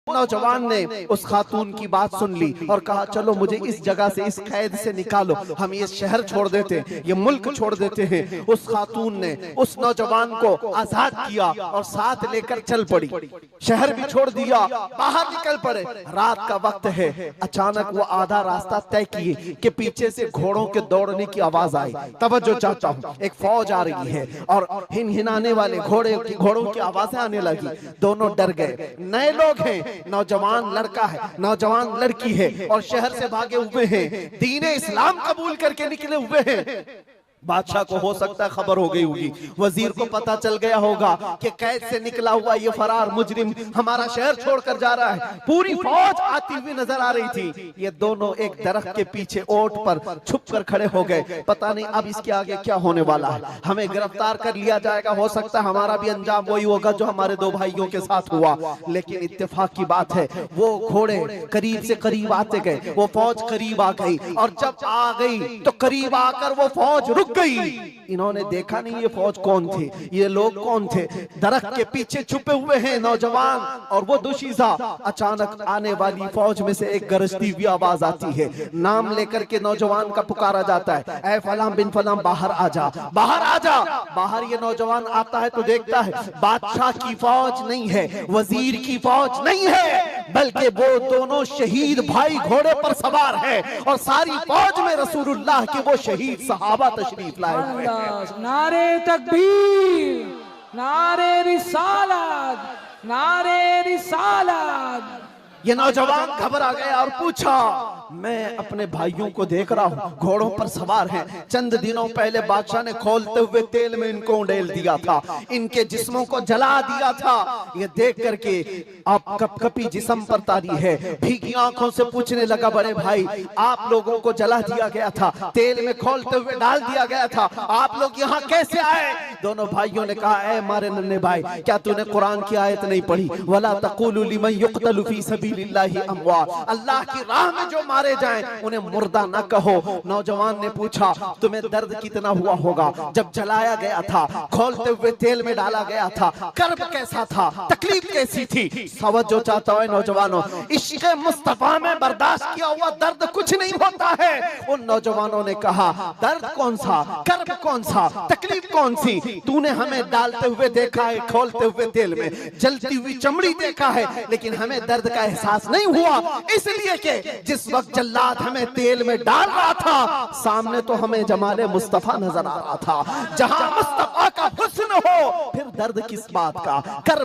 नौजवान ने उस खातून की बात सुन ली और कहा चलो मुझे इस जगह से, इस कैद से निकालो, हम ये शहर छोड़ देते हैं, ये मुल्क छोड़ देते हैं। उस खातून ने उस नौजवान को आजाद किया और साथ लेकर चल पड़ी। शहर भी छोड़ दिया, बाहर निकल पड़े। रात का वक्त है, अचानक वो आधा रास्ता तय किए कि पीछे से घोड़ों के दौड़ने की आवाज आई। तवज्जो चाहता हूँ, एक फौज आ रही है और हिनहिनाने वाले घोड़ों की आवाजें आने लगी। दोनों डर गए। नए लोग हैं, नौजवान लड़का है, नौजवान लड़की है और शहर से भागे हुए हैं, दीन इस्लाम कबूल करके निकले हुए हैं। बादशाह को हो सकता है खबर हो गई होगी, वजीर को पता चल गया होगा कि कैद से निकला हुआ ये फरार मुजरिम हमारा शहर छोड़कर जा रहा है। पूरी फौज आती हुई नजर आ रही थी। ये दोनों एक दरख्त के पीछे ओट पर छुप कर खड़े हो गए। पता नहीं अब इसके आगे क्या होने वाला है, हमें गिरफ्तार कर लिया जाएगा, हो सकता है हमारा भी अंजाम वही होगा जो हमारे दो भाइयों के साथ हुआ। लेकिन इत्तेफाक की बात है, वो घोड़े करीब से करीब आते गए, वो फौज करीब आ गई और जब आ गई तो करीब आकर वो फौज रुक गई। इन्होंने देखा नहीं ये फौज कौन थी, ये लोग कौन थे। दरख्त के पीछे छुपे हुए हैं नौजवान और वो दुशीजा। अचानक आने वाली फौज में से एक गरजती हुई आवाज आती है। नाम लेकर के नौजवान का पुकारा जाता है, ऐ फलां बिन फलां बाहर आ जा, बाहर आ जा। बाहर ये नौजवान आता है तो देखता है बादशाह की फौज नहीं है, वजीर की फौज नहीं है, बल्कि वो दोनों शहीद भाई घोड़े पर सवार है और सारी फौज में रसूलुल्लाह के वो शहीद सहाबा तशरीफ लाए हुए हैं। नारे तकबीर, नारे रिसालत, नारे रिसालत। ये नौजवान घबरा गया और पूछा, मैं अपने भाइयों को देख रहा हूँ घोड़ों पर सवार हैं। चंद दिनों पहले बादशाह ने खोलते हुए तेल में इनको उड़ेल दिया था, इनके जिस्मों को जला दिया था। ये देख करके आप कपकपी जिस्म पर तारी है, भीगी आंखों से पूछने लगा, बड़े भाई आप लोगों को जला दिया गया था, तेल में खोलते हुए डाल दिया गया था, आप लोग यहाँ कैसे आए? दोनों भाइयों ने कहा, ऐ मारे नन्हे भाई, क्या तूने कुरान की आयत नहीं पढ़ी, वला तक़ूलू लिमन युक़तलु फ़ी सबीलिल्लाहि अमवात, अल्लाह की राह में जो मारे जाएं उन्हें मुर्दा न कहो। नौजवान ने पूछा, तुम्हें दर्द कितना हुआ होगा जब जलाया गया था, खोलते हुए तेल में डाला गया था, कर्ब कैसा था, तकलीफ कैसी थी? तवज्जो चाहता हूं नौजवानों, इश्क़ मुस्तफा में बर्दाश्त किया हुआ दर्द कुछ नहीं होता है। उन नौजवानों ने कहा, दर्द कौन सा, कर्ब कौन सा, तकलीफ कौन सी? तूने हमें डालते हुए देखा है, खोलते हुए तेल में, जलती हुई चमड़ी देखा है, लेकिन हमें दर्द का एहसास नहीं हुआ, इसलिए कि जिस वक्त जल्लाद हमें तेल में डाल रहा था, सामने तो हमें जमाले मुस्तफा नजर आ रहा था। जहां मुस्तफा का हुस्न हो फिर दर्द किस बात का, कर्ब